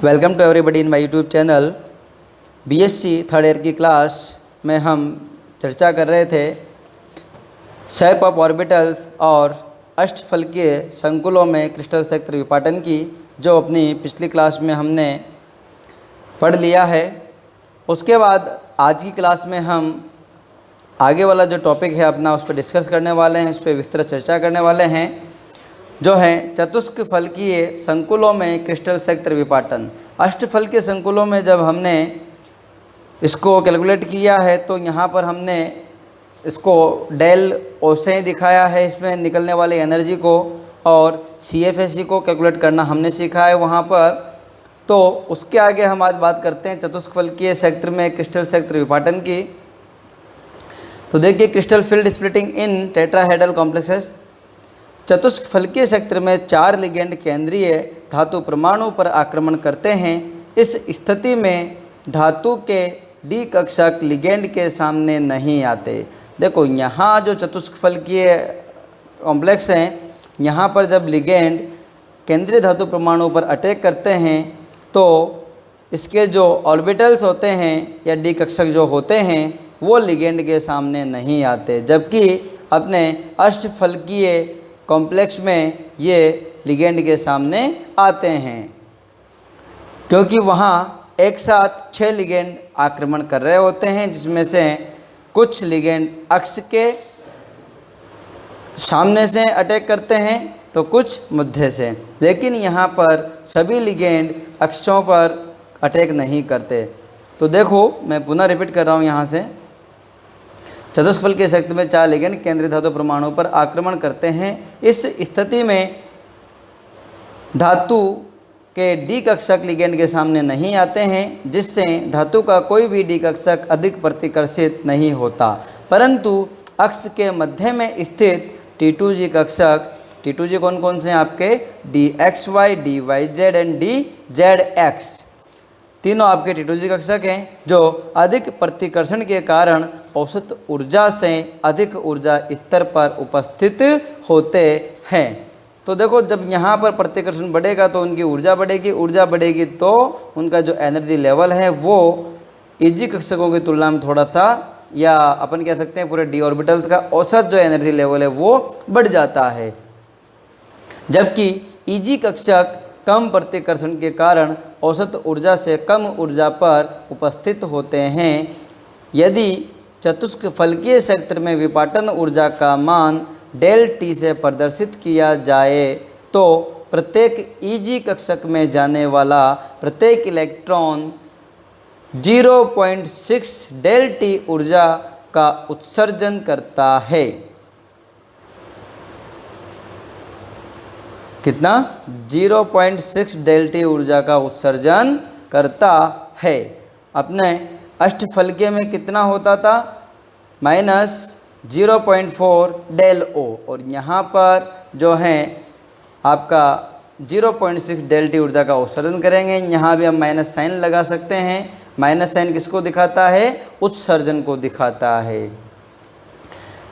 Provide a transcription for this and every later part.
Welcome to everybody in my YouTube channel. BSc third year की class में हम चर्चा कर रहे थे शेप ऑफ ऑर्बिटल्स और अष्टफलकीय संकुलों में क्रिस्टल क्षेत्र विपाटन की, जो अपनी पिछली क्लास में हमने पढ़ लिया है। उसके बाद आज की क्लास में हम आगे वाला जो टॉपिक है अपना उस पर डिस्कस करने वाले हैं, उस पर विस्तृत चर्चा करने वाले हैं, जो है चतुष्क फलकीय संकुलों में क्रिस्टल क्षेत्र विपाटन। अष्टफलकीय संकुलों में जब हमने इसको कैलकुलेट किया है तो यहाँ पर हमने इसको डेल ओ से दिखाया है, इसमें निकलने वाली एनर्जी को, और CFSE को कैलकुलेट करना हमने सीखा है वहाँ पर। तो उसके आगे हम आज बात करते हैं चतुष्क फलकीय क्षेत्र में क्रिस्टल क्षेत्र विपाटन की। तो देखिए, crystal field splitting in tetrahedral complexes. चतुष्क फलकीय क्षेत्र में 4 लिगेंड केंद्रीय धातु परमाणु पर आक्रमण करते हैं। इस स्थिति में धातु के डी कक्षक लिगेंड के सामने नहीं आते। देखो, यहाँ जो चतुष्क फलकीय कॉम्प्लेक्स हैं, यहाँ पर जब लिगेंड केंद्रीय धातु परमाणु पर अटैक करते हैं तो इसके जो ऑर्बिटल्स होते हैं या डी कक्षक जो होते हैं वो लिगेंड के सामने नहीं आते, जबकि अपने अष्टफलकीय कॉम्प्लेक्स में ये लिगेंड के सामने आते हैं, क्योंकि वहाँ एक साथ 6 लिगेंड आक्रमण कर रहे होते हैं, जिसमें से कुछ लिगेंड अक्ष के सामने से अटैक करते हैं तो कुछ मध्य से। लेकिन यहाँ पर सभी लिगेंड अक्षों पर अटैक नहीं करते। तो देखो, मैं पुनः रिपीट कर रहा हूँ यहाँ से। चतुष्क फलकीय क्षेत्र में 4 लिगेंड केंद्रीय धातु परमाणु पर आक्रमण करते हैं। इस स्थिति में धातु के डी कक्षक लिगेंड के सामने नहीं आते हैं, जिससे धातु का कोई भी डी कक्षक अधिक प्रतिकर्षित नहीं होता, परंतु अक्ष के मध्य में स्थित T2G कक्षक, T2G कौन कौन से हैं आपके, DXY, DYZ एंड DZX, तीनों आपके T2G कक्षक हैं, जो अधिक प्रतिकर्षण के कारण औसत ऊर्जा से अधिक ऊर्जा स्तर पर उपस्थित होते हैं। तो देखो, जब यहाँ पर प्रतिकर्षण बढ़ेगा तो उनकी ऊर्जा बढ़ेगी, ऊर्जा बढ़ेगी तो उनका जो एनर्जी लेवल है वो EG कक्षकों की तुलना में थोड़ा सा, या अपन कह सकते हैं पूरे डी ऑर्बिटल्स का औसत जो एनर्जी लेवल है वो बढ़ जाता है, जबकि EG कक्षक कम प्रतिकर्षण के कारण औसत ऊर्जा से कम ऊर्जा पर उपस्थित होते हैं। यदि चतुष्क फलकीय क्षेत्र में विपाटन ऊर्जा का मान डेल टी से प्रदर्शित किया जाए तो प्रत्येक EG कक्षक में जाने वाला प्रत्येक इलेक्ट्रॉन 0.6 डेल टी ऊर्जा का उत्सर्जन करता है। कितना? 0.6 डेल टी ऊर्जा का उत्सर्जन करता है। अपने अष्टफलकीय में कितना होता था? -0.4 डेल ओ, और यहाँ पर जो है आपका 0.6 डेल टी ऊर्जा का उत्सर्जन करेंगे। यहाँ भी हम माइनस साइन लगा सकते हैं। माइनस साइन किसको दिखाता है? उत्सर्जन को दिखाता है।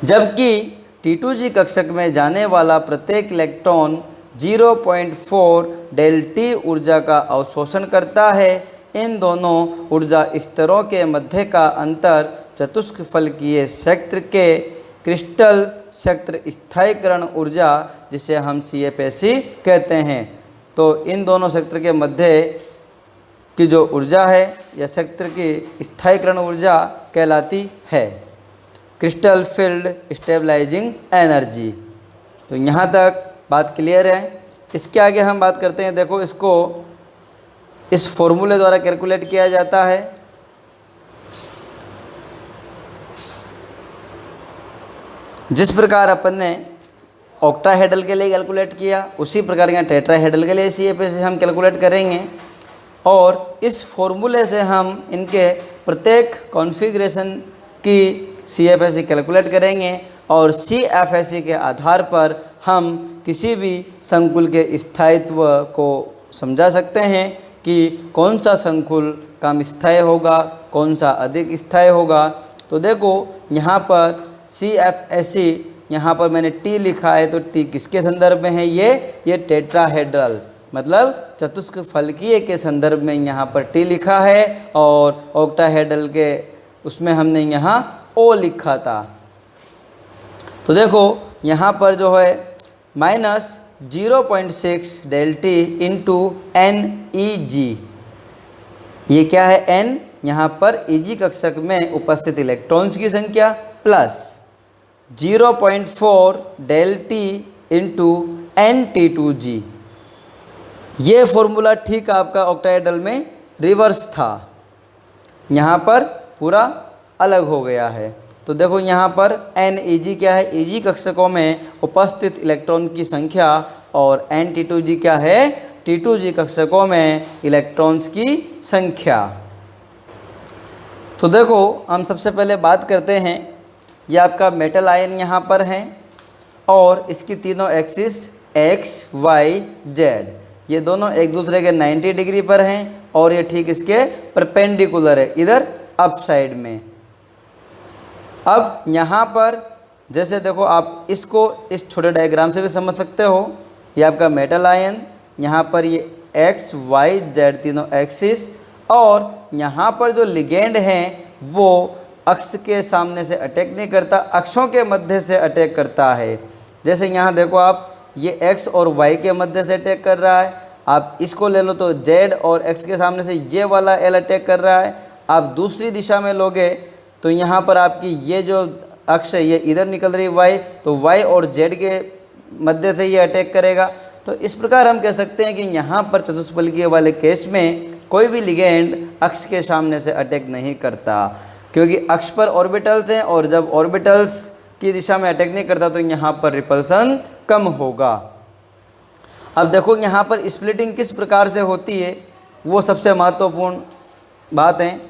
जबकि T2G कक्षक में जाने वाला प्रत्येक इलेक्ट्रॉन 0.4 डेल टी ऊर्जा का अवशोषण करता है। इन दोनों ऊर्जा स्तरों के मध्य का अंतर चतुष्क फलकीय क्षेत्र के क्रिस्टल क्षेत्र स्थायीकरण ऊर्जा, जिसे हम CFSE कहते हैं। तो इन दोनों क्षेत्र के मध्य की जो ऊर्जा है या क्षेत्र की स्थायीकरण ऊर्जा कहलाती है क्रिस्टल फील्ड स्टेबलाइजिंग एनर्जी। तो यहाँ तक बात क्लियर है। इसके आगे हम बात करते हैं। देखो, इसको इस फॉर्मूले द्वारा कैलकुलेट किया जाता है। जिस प्रकार अपन ने ऑक्टाहेड्रल के लिए कैलकुलेट किया, उसी प्रकार यहाँ टेट्राहेड्रल के लिए CFSE हम कैलकुलेट करेंगे, और इस फॉर्मूले से हम इनके प्रत्येक कॉन्फ़िगरेशन की CFSE कैलकुलेट करेंगे, और CFSE के आधार पर हम किसी भी संकुल के स्थायित्व को समझा सकते हैं कि कौन सा संकुल कम स्थायी होगा, कौन सा अधिक स्थायी होगा। तो देखो, यहाँ पर CFSE, यहाँ पर मैंने T लिखा है, तो T किसके संदर्भ में है? ये टेट्राहेड्रल। मतलब चतुष्फलकीय के संदर्भ में यहाँ पर टी लिखा है और ऑक्टाहेड्रल के उसमें हमने यहाँ ओ लिखा था। तो देखो यहाँ पर जो है -0.6 डेल टी इंटू NEG, ये क्या है n, यहाँ पर Eg कक्षक में उपस्थित इलेक्ट्रॉन्स की संख्या, plus 0.4 del T into NT2G। ये फॉर्मूला ठीक आपका ऑक्टाहेड्रल में रिवर्स था, यहाँ पर पूरा अलग हो गया है। तो देखो यहाँ पर NEG क्या है, Eg कक्षकों में उपस्थित इलेक्ट्रॉन की संख्या, और NT2G क्या है, T2G कक्षकों में इलेक्ट्रॉन्स की संख्या। तो देखो हम सबसे पहले बात करते हैं, ये आपका मेटल आयन यहाँ पर है और इसकी तीनों एक्सिस X, Y, Z, ये दोनों एक दूसरे के 90 डिग्री पर हैं और ये ठीक इसके परपेंडिकुलर है, इधर अप साइड में। अब यहाँ पर जैसे देखो आप इसको इस छोटे डायग्राम से भी समझ सकते हो, ये आपका मेटल आयन, यहाँ पर ये X, Y, Z तीनों एक्सिस, और यहाँ पर जो लिगेंड हैं वो अक्ष के सामने से अटैक नहीं करता, अक्षों के मध्य से अटैक करता है। जैसे यहाँ देखो आप, ये X और Y के मध्य से अटैक कर रहा है, आप इसको ले लो तो Z और X के सामने से ये वाला L अटैक कर रहा है। आप दूसरी दिशा में लोगे तो यहाँ पर आपकी ये जो अक्ष है ये इधर निकल रही Y, तो Y और Z के मध्य से ये अटैक करेगा। तो इस प्रकार हम कह सकते हैं कि यहाँ पर चतुष्फलकीय वाले केस में कोई भी लिगेंड अक्ष के सामने से अटैक नहीं करता, क्योंकि अक्ष पर ऑर्बिटल्स हैं और जब ऑर्बिटल्स की दिशा में अटैक नहीं करता तो यहाँ पर रिपल्सन कम होगा। अब देखो यहाँ पर स्प्लिटिंग किस प्रकार से होती है, वो सबसे महत्वपूर्ण बात है।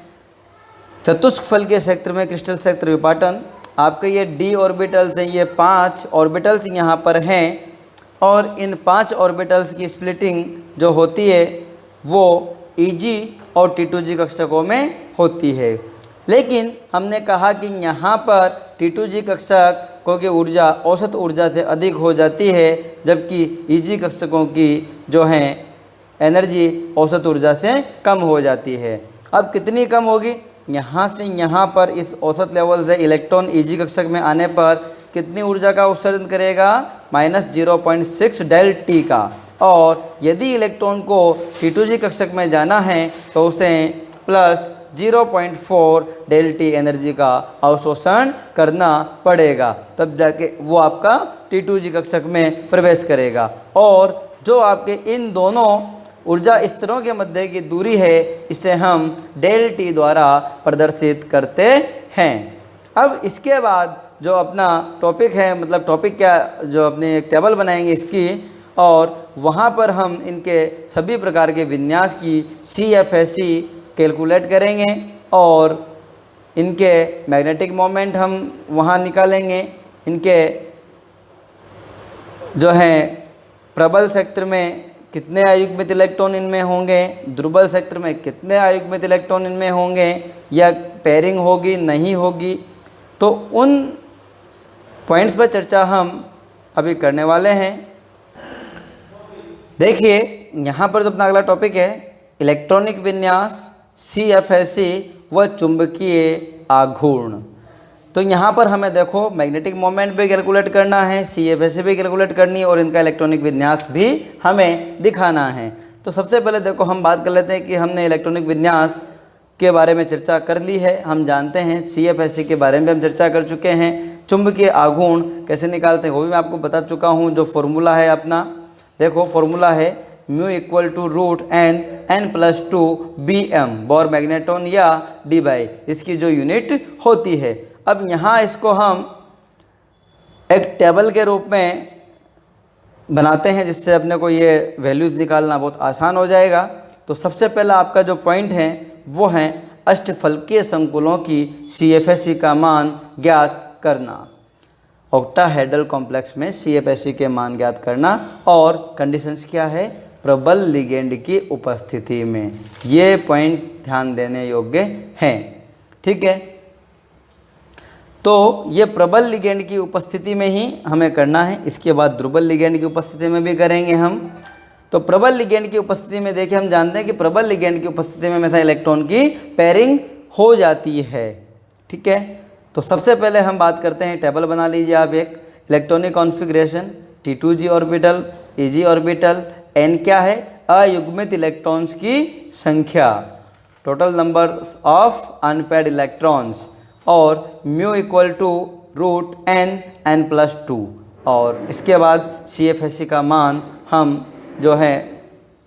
चतुष्फलकीय क्षेत्र में क्रिस्टल क्षेत्र विपाटन, आपके ये d ऑर्बिटल्स हैं, ये 5 ऑर्बिटल्स यहाँ पर हैं और इन 5 ऑर्बिटल्स की स्प्लिटिंग जो होती है वो Eg और T2G कक्षकों में होती है। लेकिन हमने कहा कि यहाँ पर T2G कक्षकों की ऊर्जा औसत ऊर्जा से अधिक हो जाती है, जबकि Eg कक्षकों की जो है एनर्जी औसत ऊर्जा से कम हो जाती है। अब कितनी कम होगी, यहाँ से यहाँ पर इस औसत लेवल से इलेक्ट्रॉन Eg कक्षक में आने पर कितनी ऊर्जा का उत्सर्जन करेगा, -0.6 डेल टी का, और यदि इलेक्ट्रॉन को T2G कक्षक में जाना है तो उसे +0.4 डेल टी एनर्जी का अवशोषण करना पड़ेगा, तब जाके वो आपका T2G कक्षक में प्रवेश करेगा। और जो आपके इन दोनों ऊर्जा स्तरों के मध्य की दूरी है, इसे हम डेल टी द्वारा प्रदर्शित करते हैं। अब इसके बाद जो अपना टॉपिक है, मतलब टॉपिक क्या, जो अपने एक टेबल बनाएंगे इसकी, और वहाँ पर हम इनके सभी प्रकार के विन्यास की CFSE कैलकुलेट करेंगे और इनके मैग्नेटिक मोमेंट हम वहाँ निकालेंगे। इनके जो है प्रबल क्षेत्र में कितने अयुग्मित इलेक्ट्रॉन इनमें होंगे, दुर्बल क्षेत्र में कितने अयुग्मित इलेक्ट्रॉन इनमें होंगे, या पेयरिंग होगी नहीं होगी, तो उन पॉइंट्स पर चर्चा हम अभी करने वाले हैं। देखिए यहाँ पर जो अपना अगला टॉपिक है इलेक्ट्रॉनिक विन्यास, CFSE व चुंबकीय आघूर्ण। तो यहाँ पर हमें देखो मैग्नेटिक मोमेंट भी कैलकुलेट करना है, CFSE भी कैलकुलेट करनी है और इनका इलेक्ट्रॉनिक विन्यास भी हमें दिखाना है। तो सबसे पहले देखो हम बात कर लेते हैं कि हमने इलेक्ट्रॉनिक विन्यास के बारे में चर्चा कर ली है, हम जानते हैं। CFSE के बारे में हम चर्चा कर चुके हैं। चुंबकीय आघूर्ण कैसे निकालते हैं वो भी मैं आपको बता चुका हूँ। जो फॉर्मूला है अपना, देखो फॉर्मूला है μ = √n+2 Bm बोर मैग्नेटॉन या D/, इसकी जो यूनिट होती है। अब यहाँ इसको हम एक टेबल के रूप में बनाते हैं, जिससे अपने को ये वैल्यूज़ निकालना बहुत आसान हो जाएगा। तो सबसे पहला आपका जो पॉइंट है वो है अष्टफलकीय संकुलों की CFSE का मान ज्ञात करना। ऑक्टाहेड्रल कॉम्प्लेक्स में CFSE के मान ज्ञात करना, और कंडीशंस क्या है, प्रबल लिगेंड की उपस्थिति में। ये पॉइंट ध्यान देने योग्य हैं, ठीक है। तो ये प्रबल लिगेंड की उपस्थिति में ही हमें करना है, इसके बाद दुर्बल लिगेंड की उपस्थिति में भी करेंगे हम। तो प्रबल लिगेंड की उपस्थिति में देखिए हम जानते हैं कि प्रबल लिगेंड की उपस्थिति में हमेशा इलेक्ट्रॉन की पेयरिंग हो जाती है। ठीक है, तो सबसे पहले हम बात करते हैं, टेबल बना लीजिए आप एक, electronic configuration T2g orbital, Eg orbital, n क्या है, अयुग्मित इलेक्ट्रॉन्स की संख्या, total number of unpaired electrons, और mu equal to root n plus 2, और इसके बाद CFSE का मान हम जो है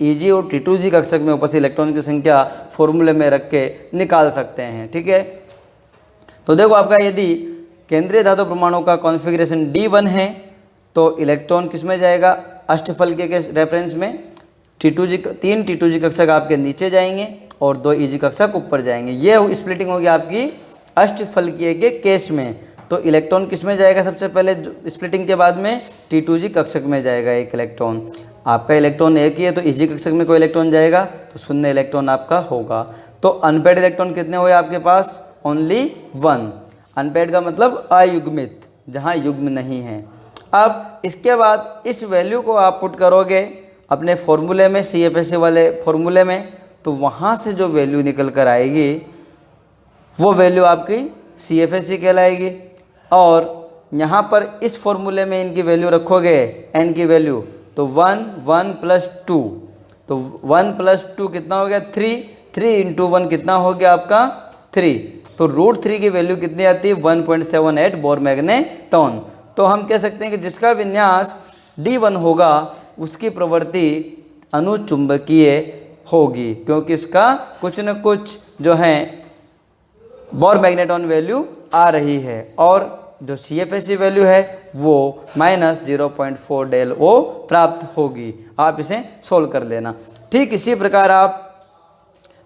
Eg और T2g कक्षक में उपस्थित इलेक्ट्रॉन की संख्या फॉर्मूले में रख के निकाल सकते हैं। ठीक है, तो देखो आपका यदि केंद्रीय धातु परमाणु का कॉन्फ़िगरेशन D1 है तो इलेक्ट्रॉन किस में जाएगा, अष्टफलकीय के रेफरेंस में तीन T2g कक्षक आपके नीचे जाएंगे और 2 Eg कक्षक ऊपर जाएंगे। ये स्प्लिटिंग होगी आपकी अष्टफलकीय के केस में। तो इलेक्ट्रॉन किस में जाएगा, सबसे पहले स्प्लिटिंग के बाद में T2g कक्षक में जाएगा एक इलेक्ट्रॉन। आपका इलेक्ट्रॉन एक ही है तो Eg कक्षक में कोई इलेक्ट्रॉन जाएगा तो शून्य इलेक्ट्रॉन आपका होगा। तो अनपेयर्ड इलेक्ट्रॉन कितने हुए आपके पास, ओनली 1। अनपेयर्ड का मतलब अयुग्मित, जहाँ युग्म नहीं है। अब इसके बाद इस वैल्यू को आप पुट करोगे अपने फॉर्मूले में, CFSE वाले फॉर्मूले में, तो वहाँ से जो वैल्यू निकल कर आएगी वो वैल्यू आपकी CFSE कहलाएगी। और यहाँ पर इस फॉर्मूले में इनकी वैल्यू रखोगे, n की वैल्यू, तो 1 प्लस 2, तो 1 प्लस 2 कितना हो गया, 3 इंटू 1 कितना हो गया आपका 3, तो √3 की वैल्यू कितनी आती है, 1.78 बोर मैग्नेटॉन। तो हम कह सकते हैं कि जिसका विन्यास D1 होगा उसकी प्रवृत्ति अनुचुंबकीय होगी, क्योंकि इसका कुछ न कुछ जो है बोर मैग्नेटॉन वैल्यू आ रही है, और जो CFSE वैल्यू है वो -0.4 डेल O प्राप्त होगी। आप इसे सोल्व कर लेना। ठीक इसी प्रकार आप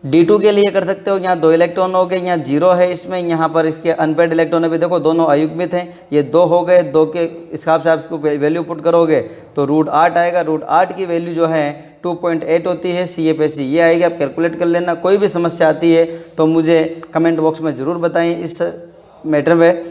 D2 के लिए कर सकते हो। यहाँ 2 इलेक्ट्रॉन हो गए, यहाँ 0 है इसमें, यहाँ पर इसके अनपेयर्ड इलेक्ट्रॉन भी देखो दोनों अयुग्मित हैं, ये 2 हो गए, 2 के हिसाब से आप इसको वैल्यू पुट करोगे तो √8 आएगा। √8 की वैल्यू जो है 2.8 होती है CFSE, ये आएगी, आप कैलकुलेट कर लेना। कोई भी समस्या आती है तो मुझे कमेंट बॉक्स में ज़रूर बताएं इस मैटर में।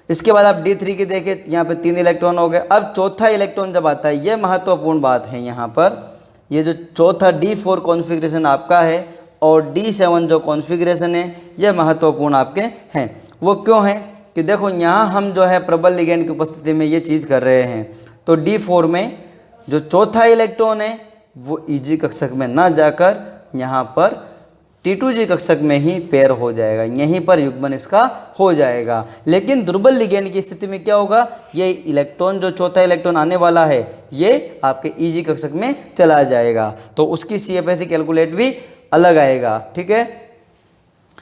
इसके बाद आप D3 की देखिए, यहाँ पे 3 इलेक्ट्रॉन हो गए। अब चौथा इलेक्ट्रॉन जब आता है, ये महत्वपूर्ण बात है यहाँ पर, ये जो चौथा D4 कॉन्फ़िगरेशन आपका है और D7 जो कॉन्फ़िगरेशन है ये महत्वपूर्ण आपके हैं। वो क्यों है कि देखो यहाँ हम जो है प्रबल लिगेंड की उपस्थिति में ये चीज़ कर रहे हैं, तो D4 में जो चौथा इलेक्ट्रॉन है वो Eg कक्षक में ना जाकर यहाँ पर T2g कक्षक में ही पेयर हो जाएगा, यहीं पर युग्मन इसका हो जाएगा। लेकिन दुर्बल लिगेंड की स्थिति में क्या होगा, ये इलेक्ट्रॉन जो चौथा इलेक्ट्रॉन आने वाला है ये आपके Eg कक्षक में चला जाएगा, तो उसकी CFSE कैलकुलेट भी अलग आएगा। ठीक है,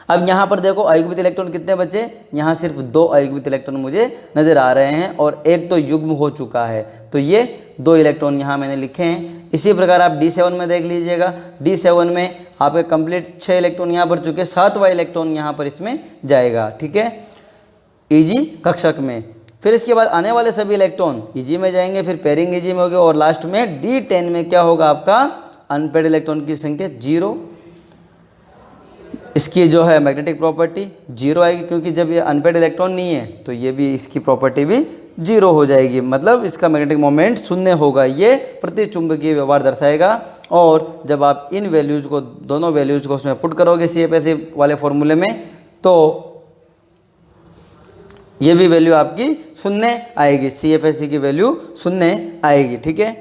अब यहाँ पर देखो अयुग्मित इलेक्ट्रॉन कितने बचे, यहाँ सिर्फ 2 अयुग्मित इलेक्ट्रॉन मुझे नज़र आ रहे हैं और एक तो युग्म हो चुका है, तो ये 2 इलेक्ट्रॉन यहाँ मैंने लिखे हैं। इसी प्रकार आप D7 में देख लीजिएगा, D7 में आपके कंप्लीट 6 इलेक्ट्रॉन यहाँ पर चुके, 7वां इलेक्ट्रॉन यहाँ पर इसमें जाएगा। ठीक है, Eg कक्षक में। फिर इसके बाद आने वाले सभी इलेक्ट्रॉन Eg में जाएंगे, फिर पेयरिंग Eg में होगी, और लास्ट में D10 में क्या होगा आपका अनपेयर्ड इलेक्ट्रॉन की संख्या 0। इसकी जो है मैग्नेटिक प्रॉपर्टी 0 आएगी, क्योंकि जब ये अनपेयर्ड इलेक्ट्रॉन नहीं है तो ये भी इसकी प्रॉपर्टी भी 0 हो जाएगी, मतलब इसका मैग्नेटिक मोमेंट शून्य होगा। ये प्रतिचुंबकीय व्यवहार दर्शाएगा। और जब आप इन वैल्यूज़ को, दोनों वैल्यूज़ को उसमें पुट करोगे CFSE वाले फॉर्मूले में, तो ये भी वैल्यू आपकी शून्य आएगी, CFSE की वैल्यू शून्य आएगी। ठीक है,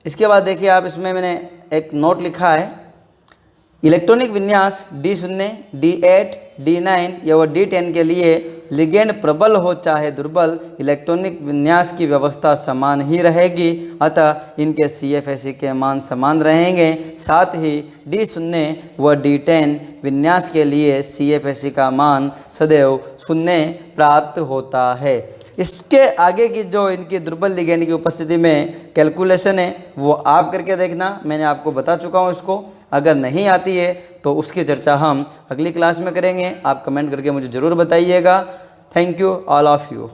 इसके बाद देखिए आप इसमें मैंने एक नोट लिखा है, इलेक्ट्रॉनिक विन्यास D0, D8, D9 या D10 के लिए लिगेंड प्रबल हो चाहे दुर्बल, इलेक्ट्रॉनिक विन्यास की व्यवस्था समान ही रहेगी, अतः इनके CFSE के मान समान रहेंगे। साथ ही D0 व D10 विन्यास के लिए CFSE का मान सदैव 0 प्राप्त होता है। इसके आगे की जो इनकी दुर्बल लिगेंड की उपस्थिति में कैलकुलेशन है वो आप करके देखना, मैंने आपको बता चुका हूँ इसको। अगर नहीं आती है तो उसकी चर्चा हम अगली क्लास में करेंगे। आप कमेंट करके मुझे ज़रूर बताइएगा। Thank you all of you.